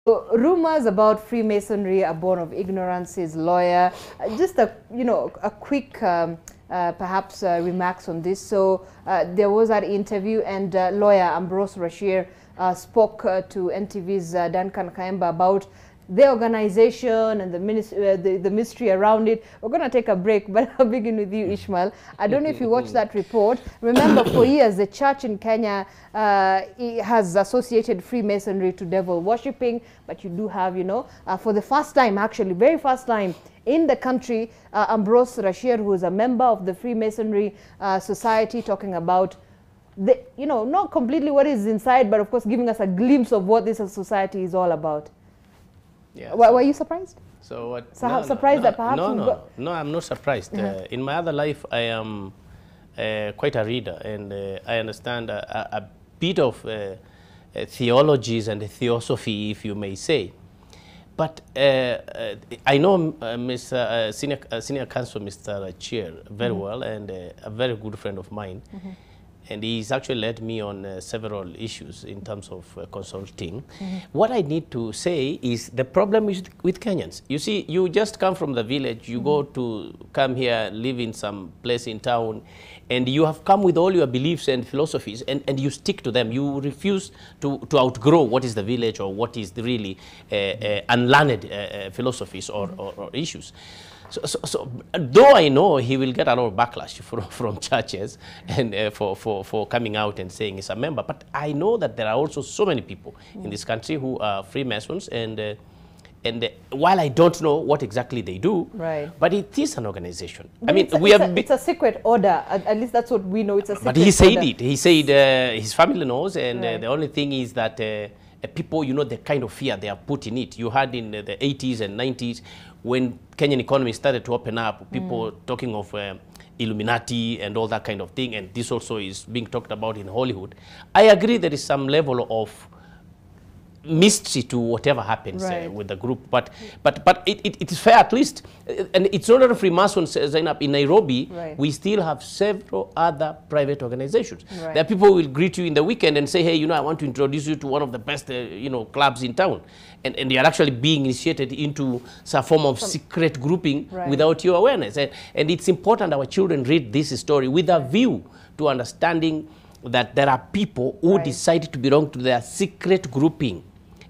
Rumors about Freemasonry are born of ignorance, his lawyer. Just a quick perhaps remarks on this. So there was that interview, and lawyer Ambrose Rashir spoke to NTV's Duncan Kaemba about the organization and the mystery around it. We're going to take a break, but I'll begin with you, Ishmael. I don't know if you watched that report. Remember, for years, the church in Kenya has associated Freemasonry to devil worshipping, but you do have, for the first time, actually, very first time in the country, Ambrose Rashir, who is a member of the Freemasonry Society, talking about not completely what is inside, but of course giving us a glimpse of what this society is all about. Yeah, were you surprised? So what? Surprised that perhaps no, I'm not surprised. In my other life, I am quite a reader, and I understand a bit of theologies and theosophy, if you may say. But I know Mr. Senior Counsel, Mr. Chair, very well, and a very good friend of mine. And he's actually led me on several issues in terms of consulting. What I need to say is the problem is with Kenyans. You see, you just come from the village, you come here, live in some place in town, and you have come with all your beliefs and philosophies, and you stick to them. You refuse to outgrow what is the village or what is the really unlearned philosophies or issues. So though I know he will get a lot of backlash from churches and for coming out and saying he's a member, but I know that there are also so many people in this country who are Freemasons, and while I don't know what exactly they do, but it is an organization. But I mean, it's a secret order. At least that's what we know. It's a secret order. But he said it. He said his family knows, and the only thing is that people, the kind of fear they have put in it. You had in the 80s and 90s, when Kenyan economy started to open up, people talking of Illuminati and all that kind of thing, and this also is being talked about in Hollywood. I agree there is some level of mystery to whatever happens with the group, but it is fair at least, and it's not only Freemasons sign up in Nairobi. We still have several other private organizations. There are people who will greet you in the weekend and say, hey, I want to introduce you to one of the best clubs in town, and they are actually being initiated into some form of secret grouping without your awareness, and it's important our children read this story with a view to understanding that there are people who decide to belong to their secret grouping.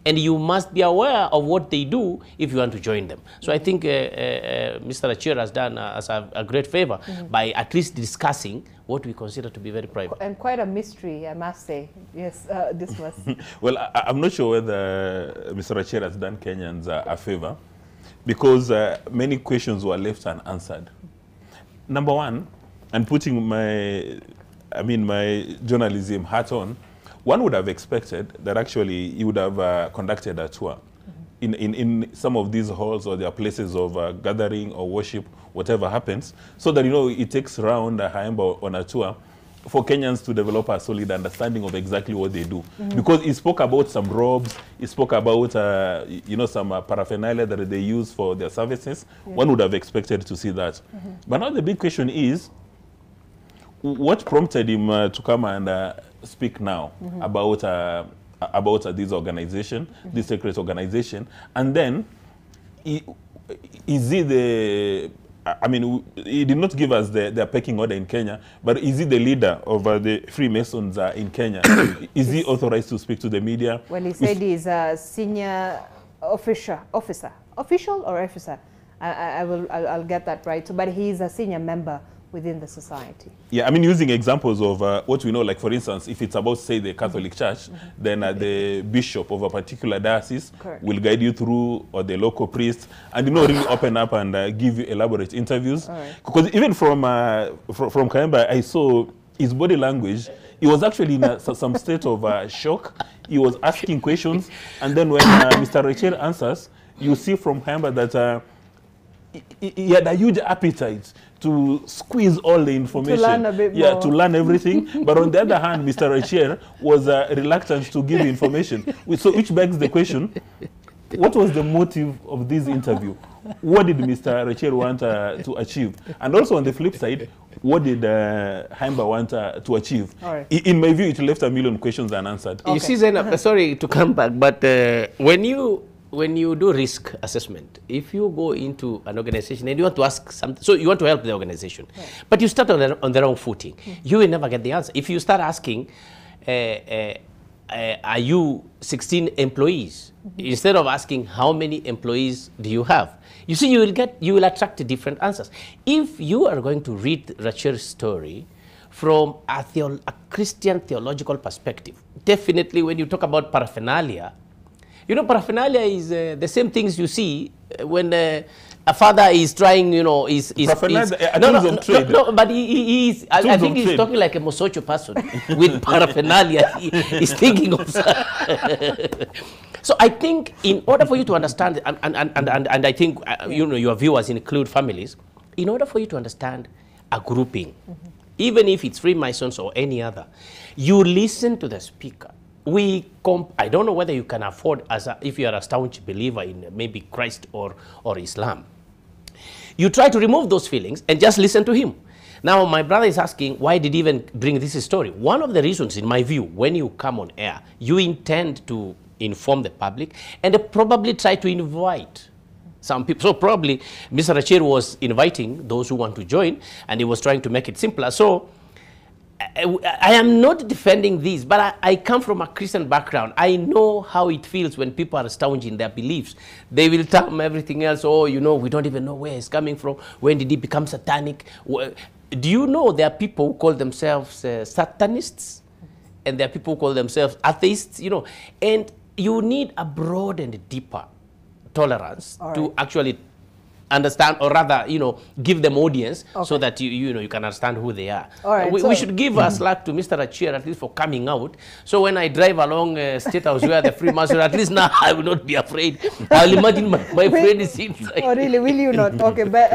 And you must be aware of what they do if you want to join them. So I think Mr. Achir has done us a great favor by at least discussing what we consider to be very private. And quite a mystery, I must say. Yes, Dismus. Well, I'm not sure whether Mr. Achir has done Kenyans a favor, because many questions were left unanswered. Number one, and putting my journalism hat on, one would have expected that actually you would have conducted a tour in some of these halls or their places of gathering or worship, whatever happens, so that it takes round Haemba on a tour for Kenyans to develop a solid understanding of exactly what they do. Because he spoke about some robes, he spoke about some paraphernalia that they use for their services. One would have expected to see that. But now the big question is, what prompted him to come and speak now about this organization, this secret organization, and then is he the? He did not give us the pecking order in Kenya, but is he the leader of the Freemasons in Kenya? Is he authorized to speak to the media? Well, he said he's a senior official or officer. I'll get that right. So, but he's a senior member within the society. Yeah, using examples of what we know, like for instance, if it's about, say, the Catholic Church, then the bishop of a particular diocese will guide you through, or the local priest, and really open up and give you elaborate interviews. Because even from Kaemba, I saw his body language. He was actually in some state of shock. He was asking questions, and then when Mr. Rachel answers, you see from Kaemba that he had a huge appetite to squeeze all the information. To learn a bit more. To learn everything. But on the other hand, Mr. Rachel was reluctant to give information. So which begs the question, what was the motive of this interview? What did Mr. Rachel want to achieve? And also on the flip side, what did Haimba want to achieve? All right. In my view, it left a million questions unanswered. You see, Zainab, sorry to come back, but when you do risk assessment, if you go into an organization and you want to ask something, so you want to help the organization, right, but you start on the wrong footing, you will never get the answer. If you start asking, are you 16 employees? Instead of asking how many employees do you have, you see, you will attract different answers. If you are going to read Racher's story from a Christian theological perspective, definitely when you talk about paraphernalia, you know, paraphernalia is the same things you see when a father is trying, you know, no, but I think he's talking like a Mosocho person with paraphernalia. He's thinking of. So I think in order for you to understand, and I think you know, your viewers include families, in order for you to understand a grouping, even if it's Freemasons or any other, you listen to the speaker. I don't know whether you can afford, if you are a staunch believer in maybe Christ or Islam, you try to remove those feelings and just listen to him. Now, my brother is asking, why did he even bring this story? One of the reasons, in my view, when you come on air, you intend to inform the public and probably try to invite some people. So probably Mr. Racher was inviting those who want to join, and he was trying to make it simpler. So I am not defending this, but I come from a Christian background. I know how it feels when people are staunch in their beliefs. They will term everything else, oh, you know, we don't even know where it's coming from. When did it become satanic? Do you know there are people who call themselves Satanists? And there are people who call themselves atheists, you know. And you need a broad and deeper tolerance to actually understand, or rather, you know, give them audience so that you know, you can understand who they are. We should give a slack to Mr. Racher at least for coming out. So when I drive along State House where the Freemason, at least now I will not be afraid. I'll imagine my friend is inside. Oh, really? Will you not? Okay, but